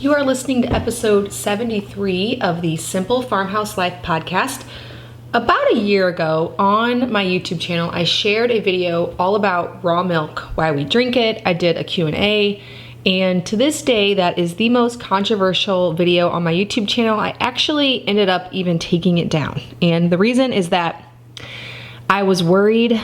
You are listening to episode 73 of the Simple Farmhouse Life podcast. About a year ago on my YouTube channel, I shared a video all about raw milk, why we drink it. I did a Q&A, and to this day, that is the most controversial video on my YouTube channel. I actually ended up even taking it down. And the reason is that I was worried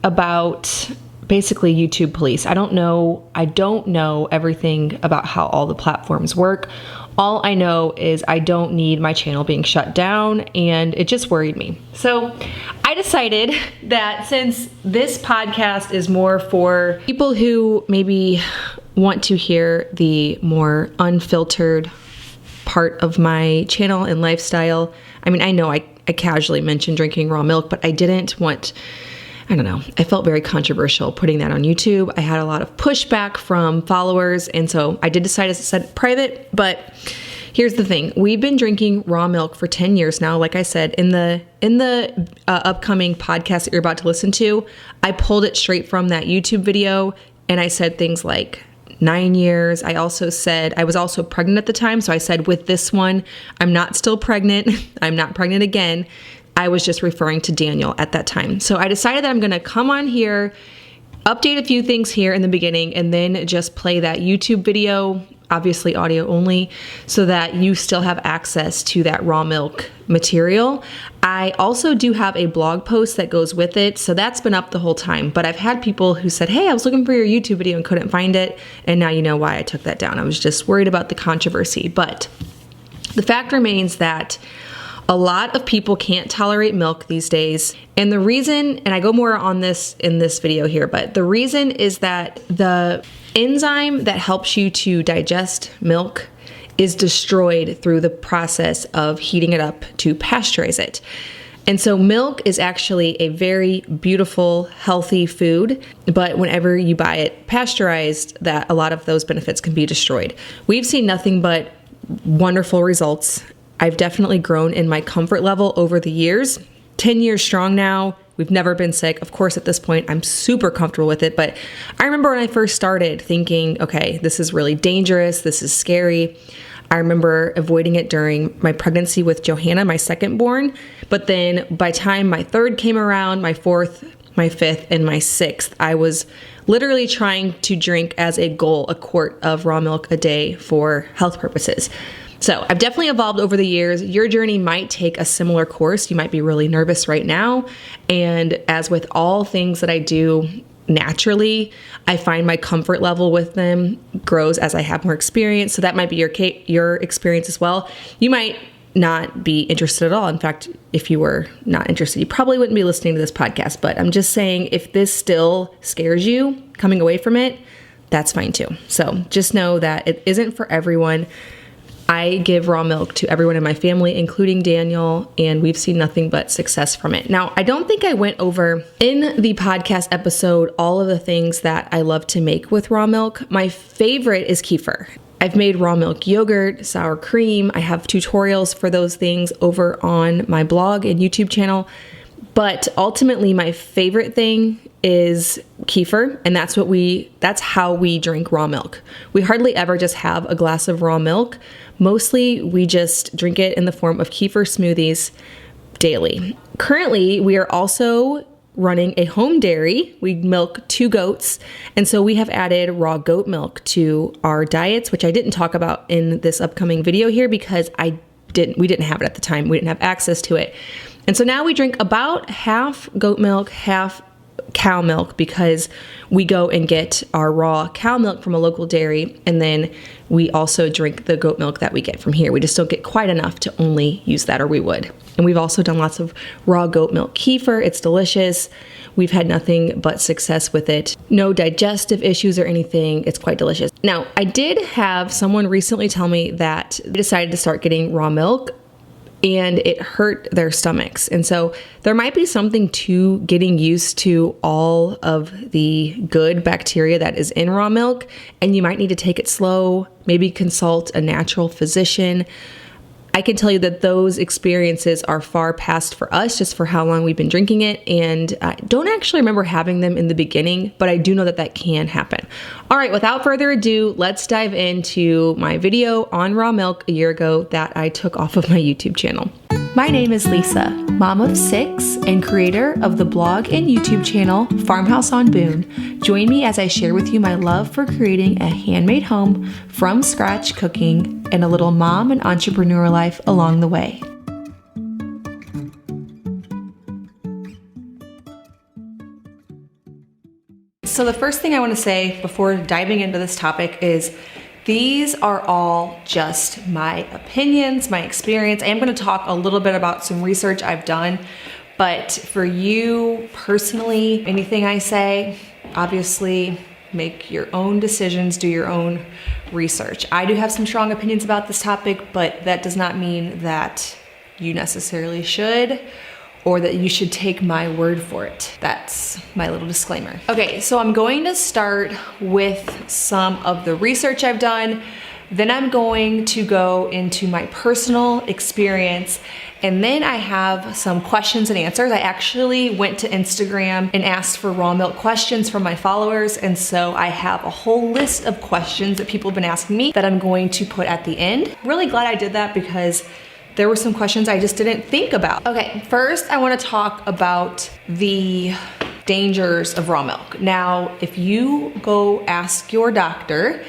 about basically YouTube police. I don't know everything about how all the platforms work. All I know is I don't need my channel being shut down, and it just worried me. So I decided that since this podcast is more for people who maybe want to hear the more unfiltered part of my channel and lifestyle. I mean, I know I casually mentioned drinking raw milk, but I didn't want, I don't know, I felt very controversial putting that on YouTube. I had a lot of pushback from followers, and so I did decide to set it private. But here's the thing. We've been drinking raw milk for 10 years now. Like I said, in the upcoming podcast that you're about to listen to, I pulled it straight from that YouTube video, and I said things like 9 years. I also said I was also pregnant at the time, so I said with this one, I'm not still pregnant. I'm not pregnant again. I was just referring to Daniel at that time. So I decided that I'm going to come on here, update a few things here in the beginning, and then just play that YouTube video, obviously audio only, so that you still have access to that raw milk material. I also do have a blog post that goes with it, so that's been up the whole time. But I've had people who said, hey, I was looking for your YouTube video and couldn't find it, and now you know why I took that down. I was just worried about the controversy. But the fact remains that a lot of people can't tolerate milk these days. And the reason, and I go more on this in this video here, but the reason is that the enzyme that helps you to digest milk is destroyed through the process of heating it up to pasteurize it. And so milk is actually a very beautiful, healthy food, but whenever you buy it pasteurized, that a lot of those benefits can be destroyed. We've seen nothing but wonderful results. I've definitely grown in my comfort level over the years. 10 years strong now. We've never been sick. Of course, at this point, I'm super comfortable with it. But I remember when I first started thinking, okay, this is really dangerous. This is scary. I remember avoiding it during my pregnancy with Johanna, my second born. But then by the time my third came around, my fourth, my fifth, and my sixth, I was literally trying to drink as a goal a quart of raw milk a day for health purposes. So I've definitely evolved over the years. Your journey might take a similar course. You might be really nervous right now. And as with all things that I do naturally, I find my comfort level with them grows as I have more experience. So that might be your experience as well. You might not be interested at all. In fact, if you were not interested, you probably wouldn't be listening to this podcast. But I'm just saying, if this still scares you coming away from it, that's fine too. So just know that it isn't for everyone. I give raw milk to everyone in my family, including Daniel, and we've seen nothing but success from it. Now, I don't think I went over in the podcast episode all of the things that I love to make with raw milk. My favorite is kefir. I've made raw milk yogurt, sour cream. I have tutorials for those things over on my blog and YouTube channel. But ultimately, my favorite thing is kefir, and that's how we drink raw milk. We hardly ever just have a glass of raw milk. Mostly, we just drink it in the form of kefir smoothies daily. Currently, we are also running a home dairy. We milk 2 goats, and so we have added raw goat milk to our diets, which I didn't talk about in this upcoming video here because we didn't have it at the time. We didn't have access to it. And so now we drink about half goat milk, half cow milk, because we go and get our raw cow milk from a local dairy, and then we also drink the goat milk that we get from here. We just don't get quite enough to only use that, or we would. And we've also done lots of raw goat milk kefir. It's delicious. We've had nothing but success with it. No digestive issues or anything. It's quite delicious. Now, I did have someone recently tell me that they decided to start getting raw milk and it hurt their stomachs. And so there might be something to getting used to all of the good bacteria that is in raw milk, and you might need to take it slow, maybe consult a natural physician. I can tell you that those experiences are far past for us, just for how long we've been drinking it. And I don't actually remember having them in the beginning, but I do know that that can happen. All right, without further ado, let's dive into my video on raw milk a year ago that I took off of my YouTube channel. My name is Lisa, mom of 6 and creator of the blog and YouTube channel Farmhouse on Boone. Join me as I share with you my love for creating a handmade home from scratch cooking and a little mom and entrepreneur life along the way. So the first thing I want to say before diving into this topic is these are all just my opinions, my experience. I am going to talk a little bit about some research I've done, but for you personally, anything I say, obviously make your own decisions, do your own research. I do have some strong opinions about this topic, but that does not mean that you necessarily should, or that you should take my word for it. That's my little disclaimer. Okay, so I'm going to start with some of the research I've done. Then I'm going to go into my personal experience. And then I have some questions and answers. I actually went to Instagram and asked for raw milk questions from my followers. And so I have a whole list of questions that people have been asking me that I'm going to put at the end. Really glad I did that because there were some questions I just didn't think about. Okay, first I wanna talk about the dangers of raw milk. Now, if you go ask your doctor,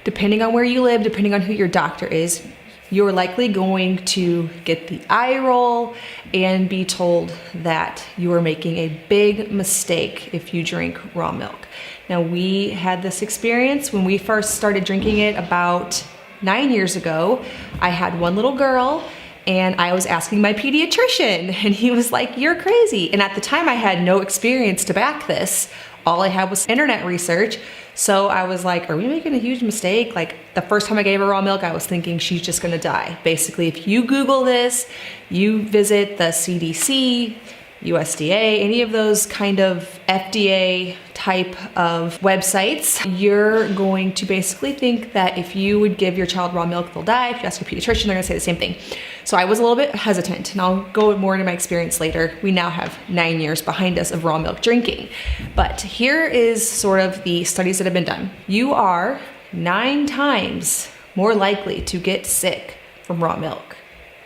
depending on where you live, depending on who your doctor is, you're likely going to get the eye roll and be told that you are making a big mistake if you drink raw milk. Now, we had this experience when we first started drinking it about 9 years ago. I had one little girl and I was asking my pediatrician and he was like, "You're crazy." And at the time I had no experience to back this. All I had was internet research. So I was like, are we making a huge mistake? Like the first time I gave her raw milk, I was thinking she's just gonna die. Basically, if you Google this, you visit the CDC, USDA, any of those kind of FDA type of websites, you're going to basically think that if you would give your child raw milk, they'll die. If you ask your pediatrician, they're gonna say the same thing. So I was a little bit hesitant, and I'll go more into my experience later. We now have 9 years behind us of raw milk drinking. But here is sort of the studies that have been done. You are 9 times more likely to get sick from raw milk,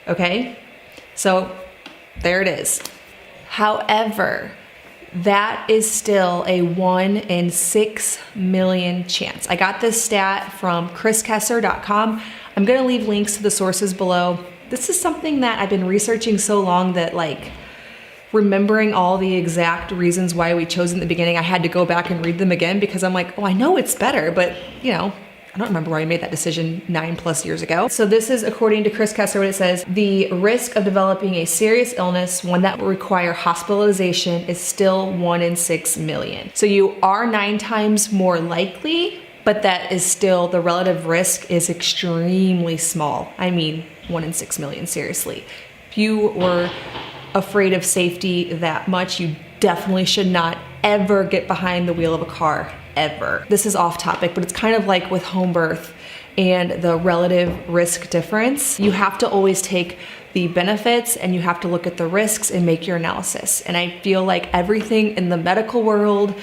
okay? So there it is. However, that is still a 1 in 6 million chance. I got this stat from chriskesser.com. I'm gonna leave links to the sources below. This is something that I've been researching so long that like remembering all the exact reasons why we chose in the beginning, I had to go back and read them again because I'm like, oh, I know it's better, but you know, I don't remember why I made that decision 9+ years ago. So this is according to Chris Kesser what it says: the risk of developing a serious illness, one that will require hospitalization, is still 1 in 6 million. So you are 9 times more likely, but that is still, the relative risk is extremely small. I mean, 1 in 6 million, seriously. If you were afraid of safety that much, you definitely should not ever get behind the wheel of a car, ever. This is off topic, but it's kind of like with home birth and the relative risk difference. You have to always take the benefits and you have to look at the risks and make your analysis. And I feel like everything in the medical world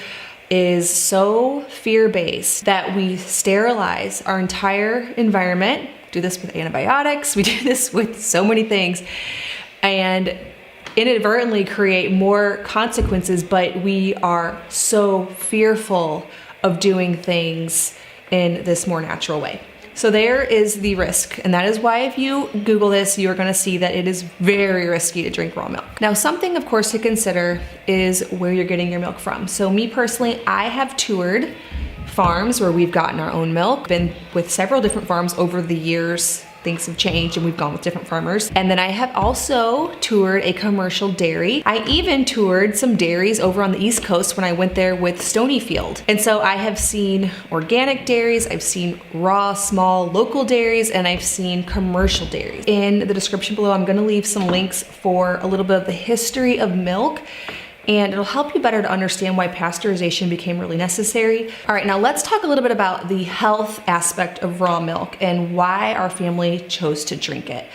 is so fear-based that we sterilize our entire environment. Do this with antibiotics, we do this with so many things, and inadvertently create more consequences, but we are so fearful of doing things in this more natural way. So there is the risk, and that is why if you Google this, you're gonna see that it is very risky to drink raw milk. Now, something of course to consider is where you're getting your milk from. So me personally, I have toured farms where we've gotten our own milk, been with several different farms over the years. Things have changed and we've gone with different farmers. And then I have also toured a commercial dairy. I even toured some dairies over on the East Coast when I went there with Stonyfield. And so I have seen organic dairies, I've seen raw, small, local dairies, and I've seen commercial dairies. In the description below, I'm gonna leave some links for a little bit of the history of milk, and it'll help you better to understand why pasteurization became really necessary. All right, now let's talk a little bit about the health aspect of raw milk and why our family chose to drink it.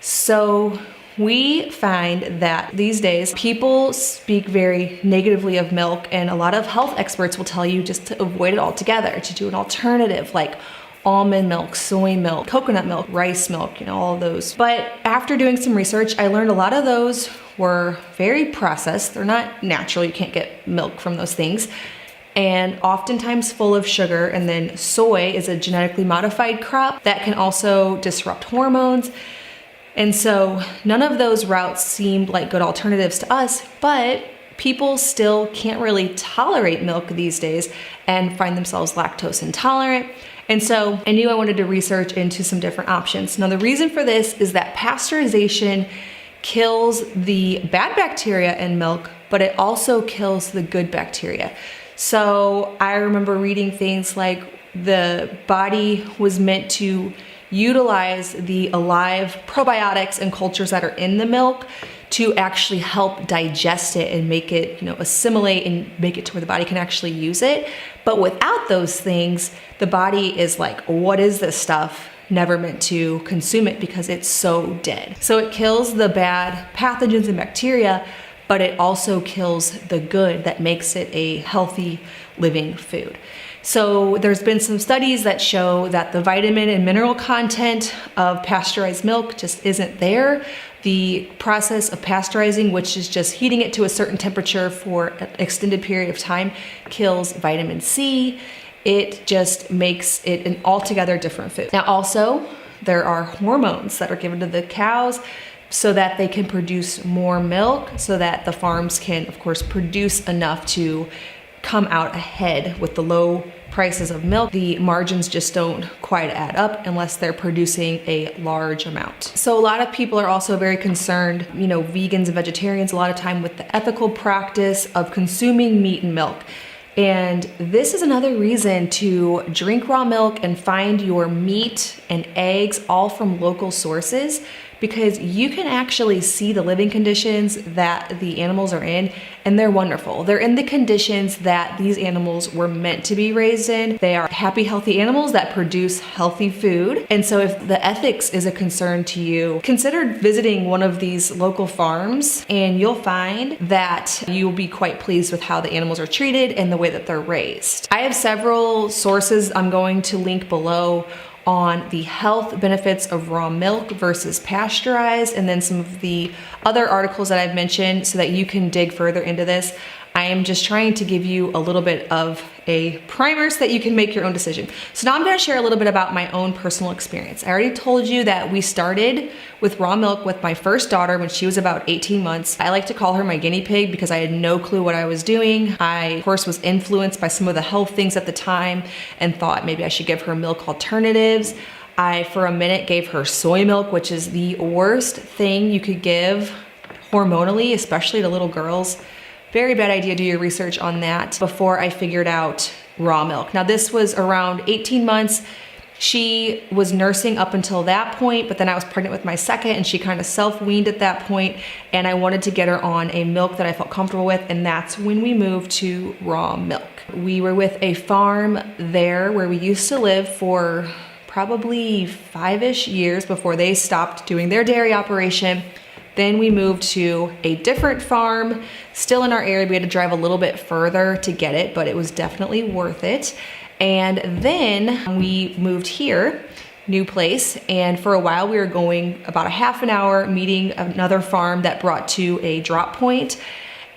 So we find that these days people speak very negatively of milk, and a lot of health experts will tell you just to avoid it altogether, to do an alternative like almond milk, soy milk, coconut milk, rice milk, all of those. But after doing some research, I learned a lot of those were very processed. They're not natural. You can't get milk from those things. And oftentimes full of sugar. And then soy is a genetically modified crop that can also disrupt hormones. And so none of those routes seemed like good alternatives to us, but people still can't really tolerate milk these days and find themselves lactose intolerant. And so I knew I wanted to research into some different options. Now, the reason for this is that pasteurization kills the bad bacteria in milk, but it also kills the good bacteria. So I remember reading things like the body was meant to utilize the alive probiotics and cultures that are in the milk to actually help digest it and make it, assimilate and make it to where the body can actually use it. But without those things, the body is like, what is this stuff? Never meant to consume it because it's so dead. So it kills the bad pathogens and bacteria, but it also kills the good that makes it a healthy living food. So there's been some studies that show that the vitamin and mineral content of pasteurized milk just isn't there. The process of pasteurizing, which is just heating it to a certain temperature for an extended period of time, kills vitamin C. It just makes it an altogether different food. Now also, there are hormones that are given to the cows so that they can produce more milk, so that the farms can, of course, produce enough to come out ahead with the low prices of milk. The margins just don't quite add up unless they're producing a large amount. So a lot of people are also very concerned, vegans and vegetarians, a lot of time with the ethical practice of consuming meat and milk. And this is another reason to drink raw milk and find your meat and eggs all from local sources, because you can actually see the living conditions that the animals are in, and they're wonderful. They're in the conditions that these animals were meant to be raised in. They are happy, healthy animals that produce healthy food. And so if the ethics is a concern to you, consider visiting one of these local farms, and you'll find that you'll be quite pleased with how the animals are treated and the way that they're raised. I have several sources I'm going to link below on the health benefits of raw milk versus pasteurized, and then some of the other articles that I've mentioned so that you can dig further into this. I am just trying to give you a little bit of a primer so that you can make your own decision. So now I'm going to share a little bit about my own personal experience. I already told you that we started with raw milk with my first daughter when she was about 18 months. I like to call her my guinea pig because I had no clue what I was doing. I, of course, was influenced by some of the health things at the time and thought maybe I should give her milk alternatives. I, for a minute, gave her soy milk, which is the worst thing you could give hormonally, especially to little girls. Very bad idea. Do your research on that before I figured out raw milk. Now this was around 18 months. She was nursing up until that point, but then I was pregnant with my second and she kind of self-weaned at that point, and I wanted to get her on a milk that I felt comfortable with, and that's when we moved to raw milk. We were with a farm there where we used to live for probably 5-ish years before they stopped doing their dairy operation. Then we moved to a different farm, still in our area. We had to drive a little bit further to get it, but it was definitely worth it. And then we moved here, new place, and for a while we were going about a half an hour, meeting another farm that brought to a drop point.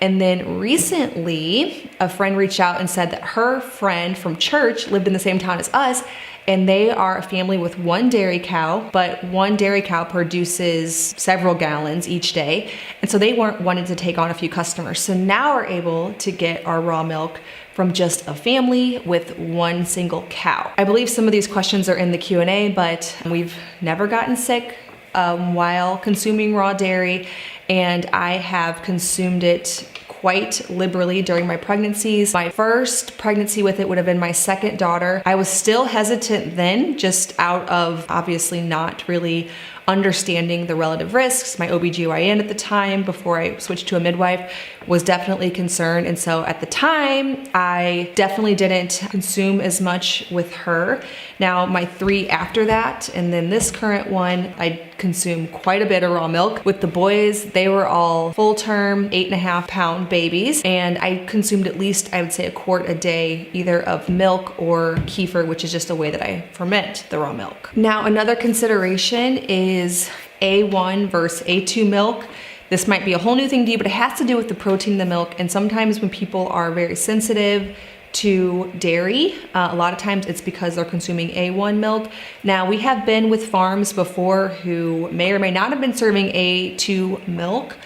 And then recently, a friend reached out and said that her friend from church lived in the same town as us, and they are a family with one dairy cow, but one dairy cow produces several gallons each day. And so they wanted to take on a few customers. So now we're able to get our raw milk from just a family with one single cow. I believe some of these questions are in the Q&A, but we've never gotten sick while consuming raw dairy, and I have consumed it quite liberally during my pregnancies. My first pregnancy with it would have been my second daughter. I was still hesitant then, just out of obviously not really understanding the relative risks. My OBGYN at the time, before I switched to a midwife, was definitely concerned. And so at the time, I definitely didn't consume as much with her. Now my 3 after that, and then this current one, I consume quite a bit of raw milk. With the boys, they were all full term, 8.5 pound babies. And I consumed at least, I would say, a quart a day, either of milk or kefir, which is just a way that I ferment the raw milk. Now, another consideration is A1 versus A2 milk. This might be a whole new thing to you, but it has to do with the protein in the milk. And sometimes when people are very sensitive to dairy, a lot of times it's because they're consuming A1 milk. Now, we have been with farms before who may or may not have been serving A2 milk,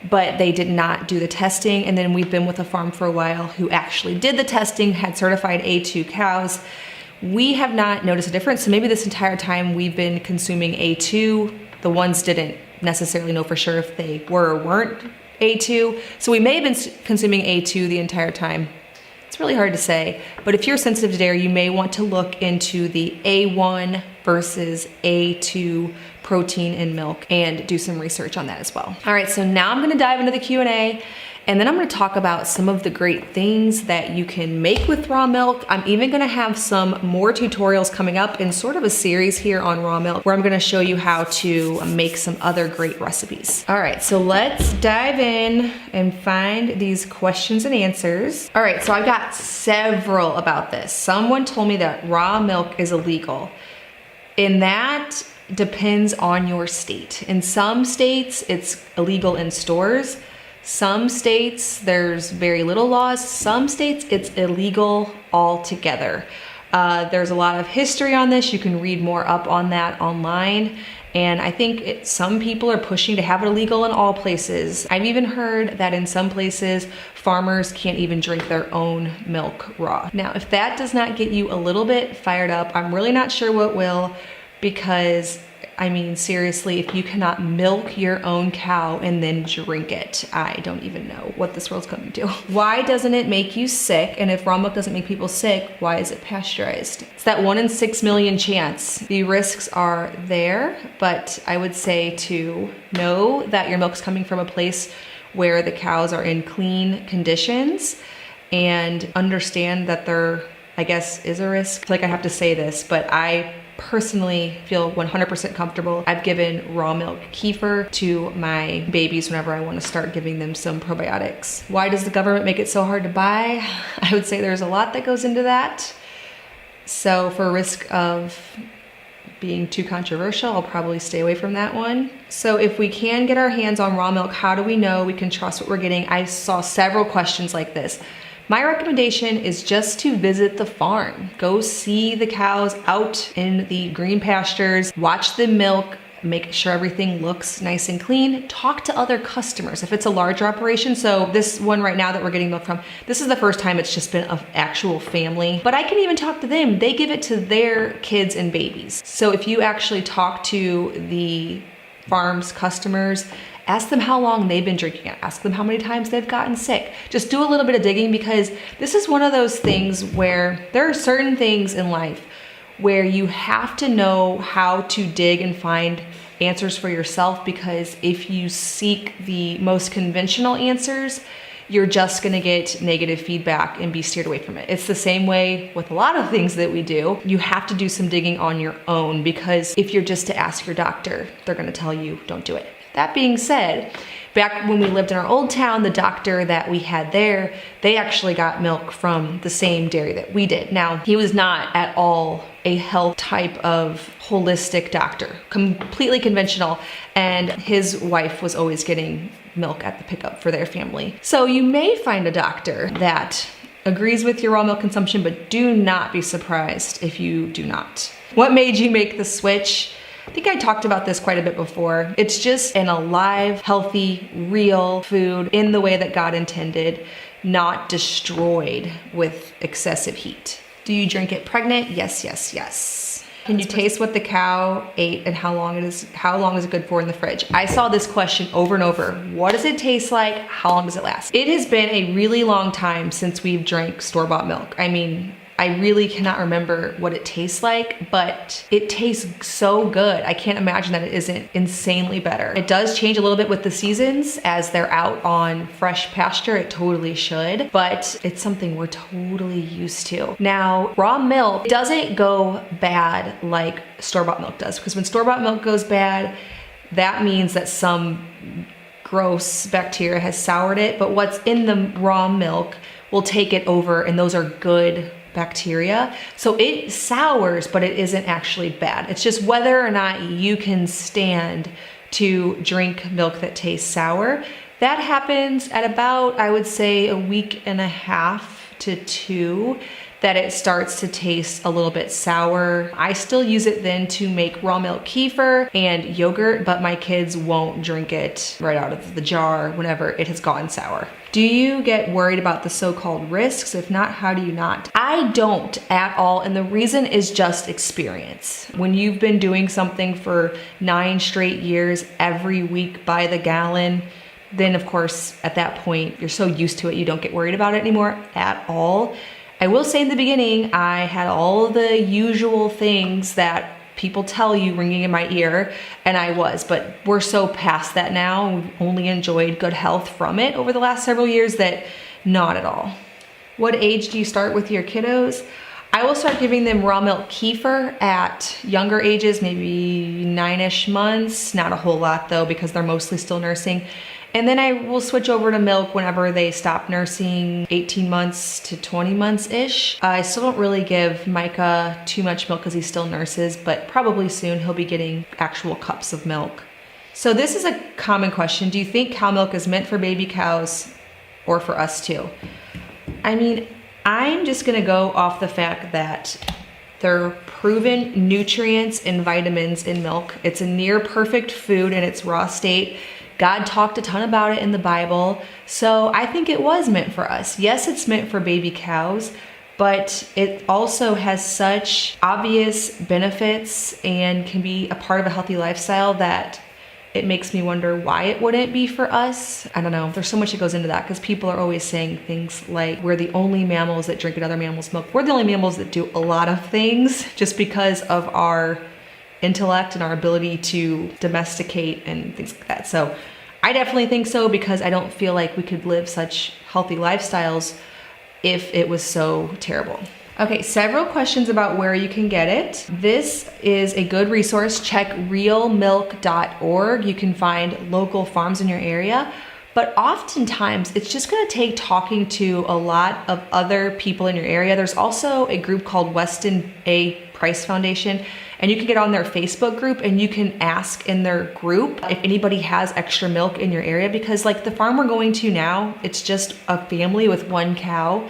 but they did not do the testing. And then we've been with a farm for a while who actually did the testing, had certified A2 cows. We have not noticed a difference. So maybe this entire time we've been consuming A2. The ones didn't necessarily know for sure if they were or weren't A2. So we may have been consuming A2 the entire time. It's really hard to say, but if you're sensitive to dairy, you may want to look into the A1 versus A2 protein in milk and do some research on that as well. All right, so now I'm gonna dive into the Q&A, and then I'm gonna talk about some of the great things that you can make with raw milk. I'm even gonna have some more tutorials coming up in sort of a series here on raw milk, where I'm gonna show you how to make some other great recipes. All right, so let's dive in and find these questions and answers. All right, so I've got several about this. Someone told me that raw milk is illegal. And that depends on your state. In some states, it's illegal in stores. Some states, there's very little laws. Some states, it's illegal altogether. There's a lot of history on this. You can read more up on that online. And I think some people are pushing to have it illegal in all places. I've even heard that in some places, farmers can't even drink their own milk raw. Now, if that does not get you a little bit fired up, I'm really not sure what will, because I mean, seriously, if you cannot milk your own cow and then drink it, I don't even know what this world's coming to. Why doesn't it make you sick? And if raw milk doesn't make people sick, why is it pasteurized? It's that 1 in 6 million chance. The risks are there, but I would say to know that your milk's coming from a place where the cows are in clean conditions, and understand that there, I guess, is a risk. I feel like I have to say this, but I personally feel 100% comfortable. I've given raw milk kefir to my babies whenever I want to start giving them some probiotics. Why does the government make it so hard to buy? I would say there's a lot that goes into that. So for risk of being too controversial, I'll probably stay away from that one. So if we can get our hands on raw milk, how do we know we can trust what we're getting? I saw several questions like this. My recommendation is just to visit the farm. Go see the cows out in the green pastures, watch them milk, make sure everything looks nice and clean. Talk to other customers if it's a larger operation. So this one right now that we're getting milk from, this is the first time it's just been an actual family, but I can even talk to them. They give it to their kids and babies. So if you actually talk to the farm's customers, ask them how long they've been drinking it. Ask them how many times they've gotten sick. Just do a little bit of digging, because this is one of those things where there are certain things in life where you have to know how to dig and find answers for yourself, because if you seek the most conventional answers, you're just gonna get negative feedback and be steered away from it. It's the same way with a lot of things that we do. You have to do some digging on your own, because if you're just to ask your doctor, they're gonna tell you, don't do it. That being said, back when we lived in our old town, the doctor that we had there, they actually got milk from the same dairy that we did. Now, he was not at all a health type of holistic doctor, completely conventional, and his wife was always getting milk at the pickup for their family. So you may find a doctor that agrees with your raw milk consumption, but do not be surprised if you do not. What made you make the switch? I think I talked about this quite a bit before. It's just an alive, healthy, real food in the way that God intended, not destroyed with excessive heat. Do you drink it pregnant? Yes, yes, yes. Can you taste what the cow ate and how long is it good for in the fridge? I saw this question over and over. What does it taste like? How long does it last? It has been a really long time since we've drank store-bought milk. I mean, I really cannot remember what it tastes like, but it tastes so good. I can't imagine that it isn't insanely better. It does change a little bit with the seasons as they're out on fresh pasture. It totally should, but it's something we're totally used to. Now, raw milk doesn't go bad like store-bought milk does, because when store-bought milk goes bad, that means that some gross bacteria has soured it, but what's in the raw milk will take it over, and those are good bacteria. So it sours, but it isn't actually bad. It's just whether or not you can stand to drink milk that tastes sour. That happens at about, I would say, a week and a half to 2 that it starts to taste a little bit sour. I still use it then to make raw milk kefir and yogurt, but my kids won't drink it right out of the jar whenever it has gone sour. Do you get worried about the so-called risks? If not, how do you not? I don't at all, and the reason is just experience. When you've been doing something for 9 straight years, every week by the gallon, then of course, at that point, you're so used to it, you don't get worried about it anymore at all. I will say in the beginning, I had all the usual things that people tell you ringing in my ear, and I was, but we're so past that now. We've only enjoyed good health from it over the last several years that not at all. What age do you start with your kiddos? I will start giving them raw milk kefir at younger ages, maybe 9-ish months. Not a whole lot though, because they're mostly still nursing. And then I will switch over to milk whenever they stop nursing, 18 months to 20 months-ish. I still don't really give Micah too much milk because he still nurses, but probably soon he'll be getting actual cups of milk. So this is a common question. Do you think cow milk is meant for baby cows or for us too? I mean, I'm just gonna go off the fact that there are proven nutrients and vitamins in milk. It's a near perfect food in its raw state. God talked a ton about it in the Bible, so I think it was meant for us. Yes, it's meant for baby cows, but it also has such obvious benefits and can be a part of a healthy lifestyle that it makes me wonder why it wouldn't be for us. I don't know, there's so much that goes into that because people are always saying things like we're the only mammals that drink another mammal's milk. We're the only mammals that do a lot of things just because of our intellect and our ability to domesticate and things like that. So I definitely think so, because I don't feel like we could live such healthy lifestyles if it was so terrible. Okay, several questions about where you can get it. This is a good resource. Check realmilk.org. You can find local farms in your area, but oftentimes it's just gonna take talking to a lot of other people in your area. There's also a group called Weston Price Foundation, and you can get on their Facebook group and you can ask in their group if anybody has extra milk in your area, because like the farm we're going to now, it's just a family with 1 cow.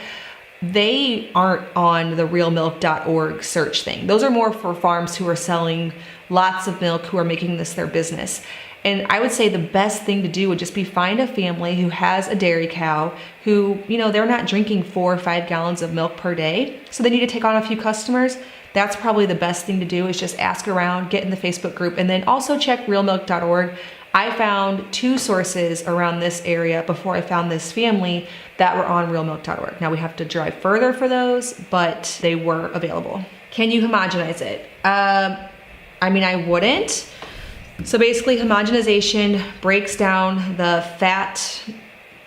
They aren't on the realmilk.org search thing. Those are more for farms who are selling lots of milk, who are making this their business. And I would say the best thing to do would just be find a family who has a dairy cow who, you know, they're not drinking 4 or 5 gallons of milk per day, so they need to take on a few customers. That's probably the best thing to do, is just ask around, get in the Facebook group, and then also check realmilk.org. I found 2 sources around this area before I found this family that were on realmilk.org. Now we have to drive further for those, but they were available. Can you homogenize it? I mean, I wouldn't. So basically homogenization breaks down the fat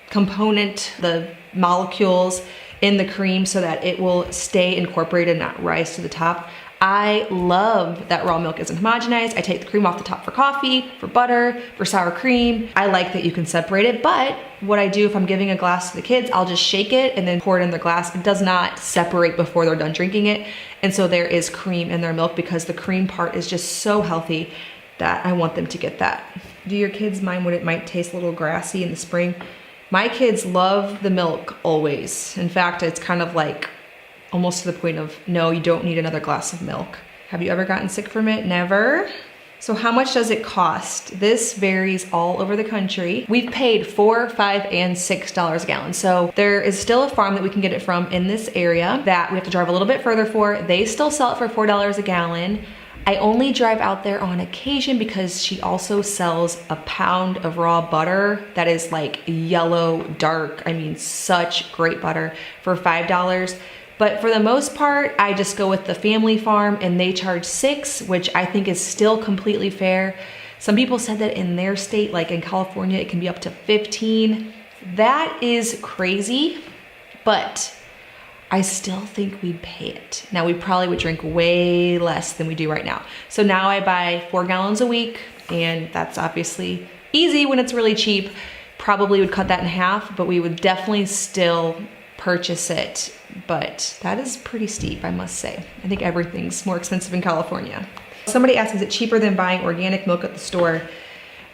component, the molecules in the cream so that it will stay incorporated and not rise to the top. I love that raw milk isn't homogenized. I take the cream off the top for coffee, for butter, for sour cream. I like that you can separate it, but what I do if I'm giving a glass to the kids, I'll just shake it and then pour it in their glass. It does not separate before they're done drinking it. And so there is cream in their milk because the cream part is just so healthy that I want them to get that. Do your kids mind when it might taste a little grassy in the spring? My kids love the milk always. In fact, it's kind of like almost to the point of, no, you don't need another glass of milk. Have you ever gotten sick from it? Never. So how much does it cost? This varies all over the country. We've paid $4, $5, and $6 a gallon. So there is still a farm that we can get it from in this area that we have to drive a little bit further for. They still sell it for $4 a gallon. I only drive out there on occasion because she also sells a pound of raw butter that is like yellow, dark. I mean, such great butter for $5. But for the most part, I just go with the family farm and they charge $6, which I think is still completely fair. Some people said that in their state, like in California, it can be up to $15. That is crazy, but I still think we'd pay it. Now, we probably would drink way less than we do right now. So now I buy 4 gallons a week, and that's obviously easy when it's really cheap. Probably would cut that in half, but we would definitely still purchase it. But that is pretty steep, I must say. I think everything's more expensive in California. Somebody asked, is it cheaper than buying organic milk at the store?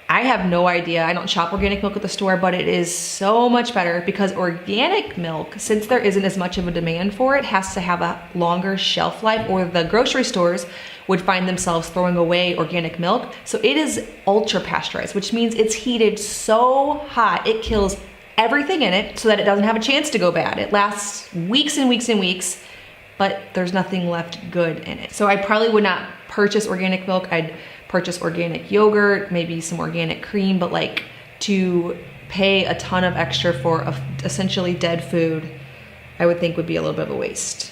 I have no idea. I don't shop organic milk at the store, but it is so much better because organic milk, since there isn't as much of a demand for it, has to have a longer shelf life, or the grocery stores would find themselves throwing away organic milk. So it is ultra pasteurized, which means it's heated so hot, it kills everything in it so that it doesn't have a chance to go bad. It lasts weeks and weeks and weeks, but there's nothing left good in it. So I probably would not purchase organic milk. I'd purchase organic yogurt, maybe some organic cream, but like to pay a ton of extra for essentially dead food, I would think would be a little bit of a waste.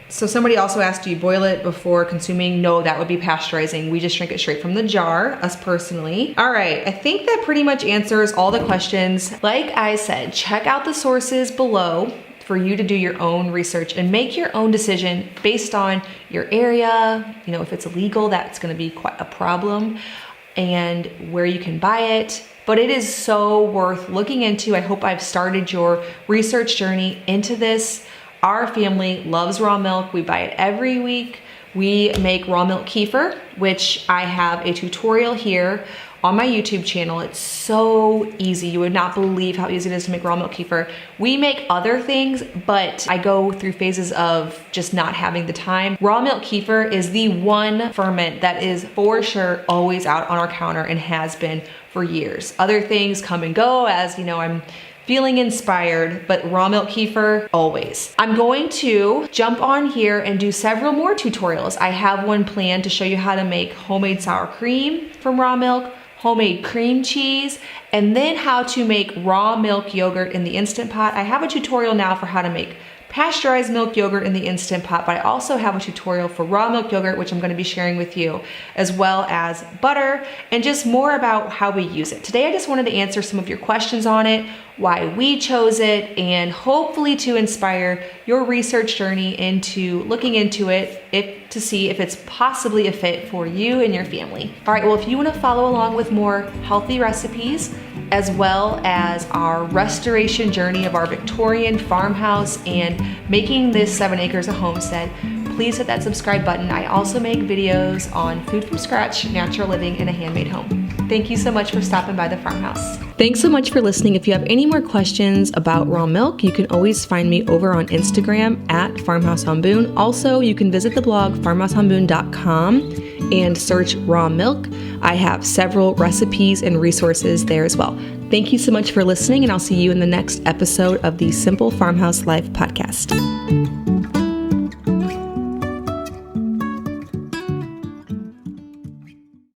So somebody also asked, do you boil it before consuming? No, that would be pasteurizing. We just drink it straight from the jar, us personally. All right, I think that pretty much answers all the questions. Like I said, check out the sources below for you to do your own research and make your own decision based on your area. You know, if it's illegal, that's gonna be quite a problem, and where you can buy it. But it is so worth looking into. I hope I've started your research journey into this. Our family loves raw milk. We buy it every week. We make raw milk kefir, which I have a tutorial here on my YouTube channel. It's so easy. You would not believe how easy it is to make raw milk kefir. We make other things, but I go through phases of just not having the time. Raw milk kefir is the one ferment that is for sure always out on our counter and has been for years. Other things come and go as, you know, I'm feeling inspired, but raw milk kefir, always. I'm going to jump on here and do several more tutorials. I have one planned to show you how to make homemade sour cream from raw milk, homemade cream cheese, and then how to make raw milk yogurt in the Instant Pot. I have a tutorial now for how to make pasteurized milk yogurt in the Instant Pot, but I also have a tutorial for raw milk yogurt, which I'm gonna be sharing with you, as well as butter, and just more about how we use it. Today, I just wanted to answer some of your questions on it, why we chose it, and hopefully to inspire your research journey into looking into it to see if it's possibly a fit for you and your family. All right, well, if you wanna follow along with more healthy recipes, as well as our restoration journey of our Victorian farmhouse and making this 7 acres a homestead, please hit that subscribe button. I also make videos on food from scratch, natural living in a handmade home. Thank you so much for stopping by the farmhouse. Thanks so much for listening. If you have any more questions about raw milk, you can always find me over on Instagram at Farmhouse on Boone. Also, you can visit the blog farmhouseonboone.com and search raw milk. I have several recipes and resources there as well. Thank you so much for listening, and I'll see you in the next episode of the Simple Farmhouse Life podcast.